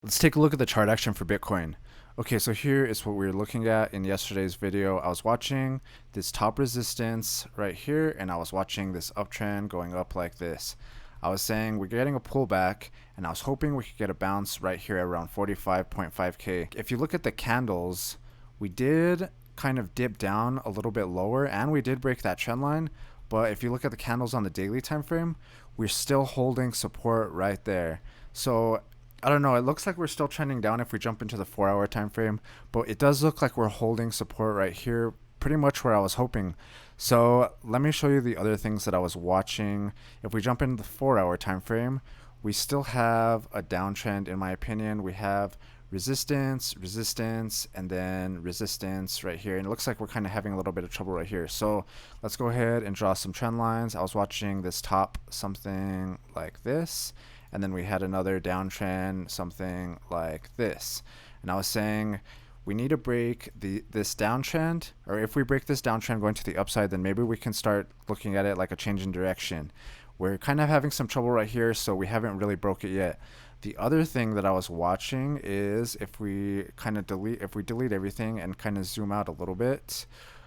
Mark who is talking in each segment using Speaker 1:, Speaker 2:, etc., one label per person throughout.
Speaker 1: Let's take a look at the chart action for Bitcoin. Okay, so here is what we were looking at in yesterday's video. I was watching this top resistance right here, and I was watching this uptrend going up like this. I was saying we're getting a pullback, and I was hoping we could get a bounce right here around 45.5K. If you look at the candles, we did kind of dip down a little bit lower, and we did break that trend line. But if you look at the candles on the daily time frame, we're still holding support right there. So I don't know, it looks like we're still trending down if we jump into the 4-hour time frame, but it does look like we're holding support right here, pretty much where I was hoping. So let me show you the other things that I was watching. If we jump into the 4-hour time frame, we still have a downtrend in my opinion. We have resistance, resistance, and then resistance right here, and it looks like we're kind of having a little bit of trouble right here. So let's go ahead and draw some trend lines. I was watching this top something like this, and then we had another downtrend something like this, and I was saying we need to break this downtrend, or if we break this downtrend going to the upside, then maybe we can start looking at it like a change in direction. We're kind of having some trouble right here, so we haven't really broke it yet. The other thing that I was watching is if we delete everything and kind of zoom out a little bit,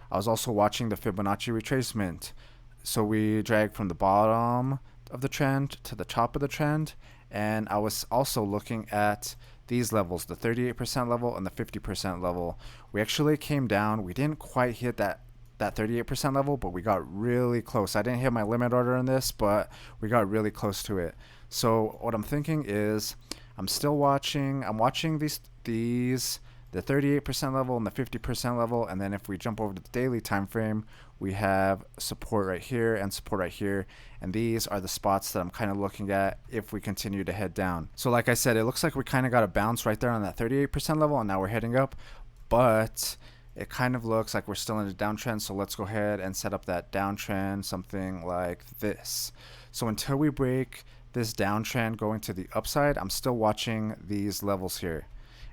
Speaker 1: I was also watching the Fibonacci retracement. So we drag from the bottom of the trend to the top of the trend, and I was also looking at these levels, the 38% level and the 50% level. We actually came down. We didn't quite hit that 38% level, but we got really close. I didn't hit my limit order on this, but we got really close to it. So what I'm thinking is I'm watching these the 38% level and the 50% level, and then if we jump over to the daily time frame, we have support right here and support right here, and these are the spots that I'm kind of looking at if we continue to head down. So like I said, it looks like we kind of got a bounce right there on that 38% level, and now we're heading up, but it kind of looks like we're still in a downtrend. So let's go ahead and set up that downtrend something like this. So until we break this downtrend going to the upside, I'm still watching these levels here.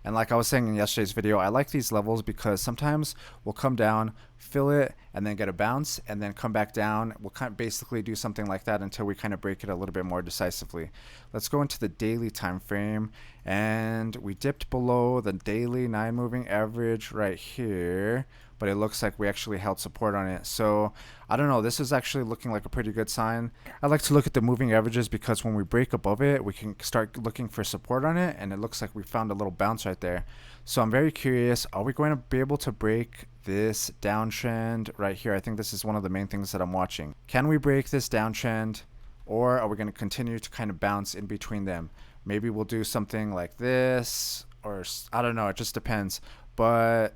Speaker 1: And like I was saying in yesterday's video, I like these levels because sometimes we'll come down, fill it, and then get a bounce, and then come back down. We'll kind of basically do something like that until we kind of break it a little bit more decisively. Let's go into the daily time frame, and we dipped below the daily 9 moving average right here, but it looks like we actually held support on it. So I don't know, this is actually looking like a pretty good sign. I like to look at the moving averages because when we break above it, we can start looking for support on it, and it looks like we found a little bounce right there. So I'm very curious, are we going to be able to break this downtrend right here? I think this is one of the main things that I'm watching. Can we break this downtrend, or are we going to continue to kind of bounce in between them? Maybe we'll do something like this, or I don't know, it just depends. But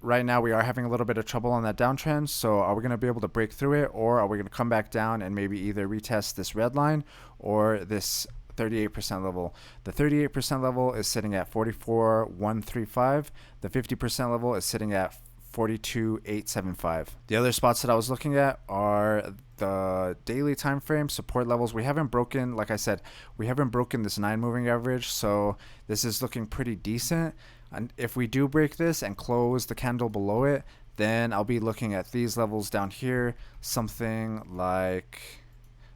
Speaker 1: right now we are having a little bit of trouble on that downtrend. So are we going to be able to break through it, or are we going to come back down and maybe either retest this red line or this 38% level? The 38% level is sitting at 44,135. The 50% level is sitting at 42,875. The other spots that I was looking at are the daily time frame support levels. We haven't broken, like I said, we haven't broken this 9 moving average, so this is looking pretty decent. And if we do break this and close the candle below it, then I'll be looking at these levels down here, something like,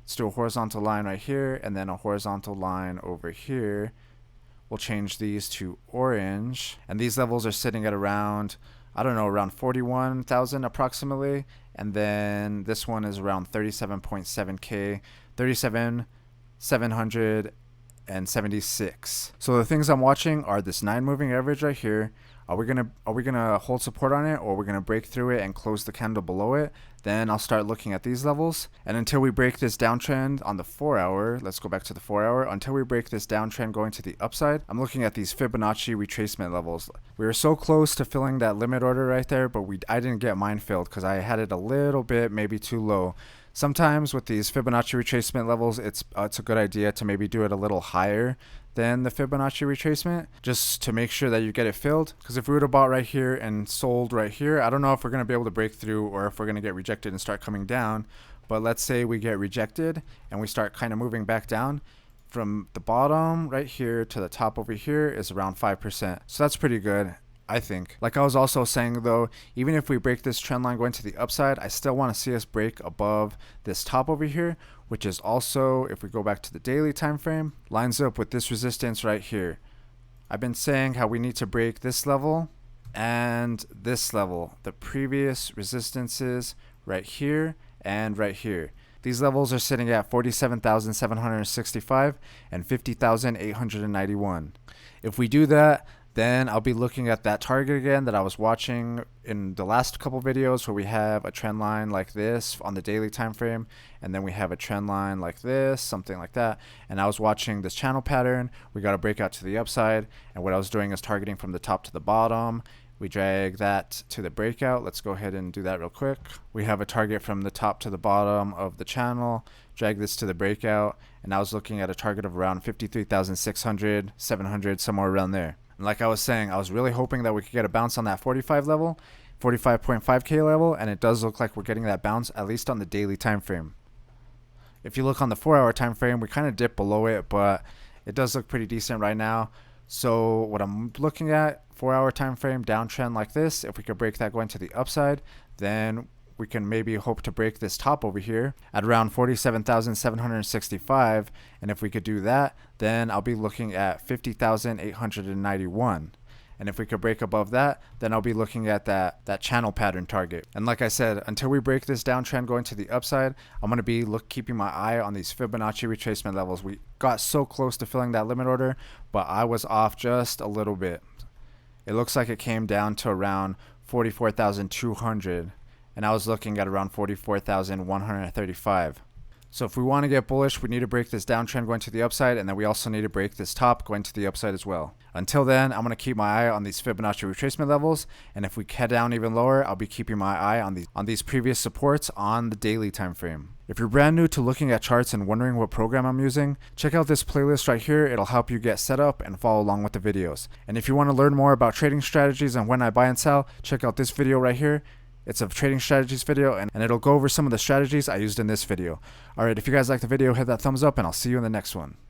Speaker 1: let's do a horizontal line right here, and then a horizontal line over here. We'll change these to orange, and these levels are sitting at around, I don't know, around 41,000 approximately, and then this one is around 37.7K, 37,776. So the things I'm watching are this 9 moving average right here. Are we gonna hold support on it, or are we gonna break through it and close the candle below it? Then I'll start looking at these levels. And until we break this downtrend on the 4-hour, let's go back to the 4-hour. Until we break this downtrend going to the upside, I'm looking at these Fibonacci retracement levels. We were so close to filling that limit order right there, but I didn't get mine filled because I had it a little bit maybe too low. Sometimes with these Fibonacci retracement levels, it's a good idea to maybe do it a little higher than the Fibonacci retracement, just to make sure that you get it filled. Because if we would have bought right here and sold right here, I don't know if we're going to be able to break through or if we're going to get rejected and start coming down. But let's say we get rejected and we start kind of moving back down. From the bottom right here to the top over here is around 5%. So that's pretty good, I think. Like I was also saying though, even if we break this trend line going to the upside, I still want to see us break above this top over here, which is also, if we go back to the daily time frame, lines up with this resistance right here. I've been saying how we need to break this level and this level, the previous resistances right here and right here. These levels are sitting at 47,765 and 50,891. If we do that, then I'll be looking at that target again that I was watching in the last couple videos, where we have a trend line like this on the daily time frame, and then we have a trend line like this, something like that. And I was watching this channel pattern. We got a breakout to the upside, and what I was doing is targeting from the top to the bottom. We drag that to the breakout. Let's go ahead and do that real quick. We have a target from the top to the bottom of the channel, drag this to the breakout, and I was looking at a target of around 53,600, 700, somewhere around there. And like I was saying, I was really hoping that we could get a bounce on that 45 level, 45.5K level, and it does look like we're getting that bounce, at least on the daily time frame. If you look on the 4-hour time frame, we kind of dip below it, but it does look pretty decent right now. So what I'm looking at, 4-hour time frame downtrend like this, if we could break that going to the upside, then we can maybe hope to break this top over here at around 47,765. And if we could do that, then I'll be looking at 50,891. And if we could break above that, then I'll be looking at that channel pattern target. And like I said, until we break this downtrend going to the upside, I'm going to be keeping my eye on these Fibonacci retracement levels. We got so close to filling that limit order, but I was off just a little bit. It looks like it came down to around 44,200. And I was looking at around 44,135. So if we want to get bullish, we need to break this downtrend going to the upside, and then we also need to break this top going to the upside as well. Until then, I'm going to keep my eye on these Fibonacci retracement levels, and if we head down even lower, I'll be keeping my eye on these previous supports on the daily time frame. If you're brand new to looking at charts and wondering what program I'm using, check out this playlist right here. It'll help you get set up and follow along with the videos. And if you want to learn more about trading strategies and when I buy and sell, check out this video right here. It's a trading strategies video, and it'll go over some of the strategies I used in this video. Alright, if you guys like the video, hit that thumbs up, and I'll see you in the next one.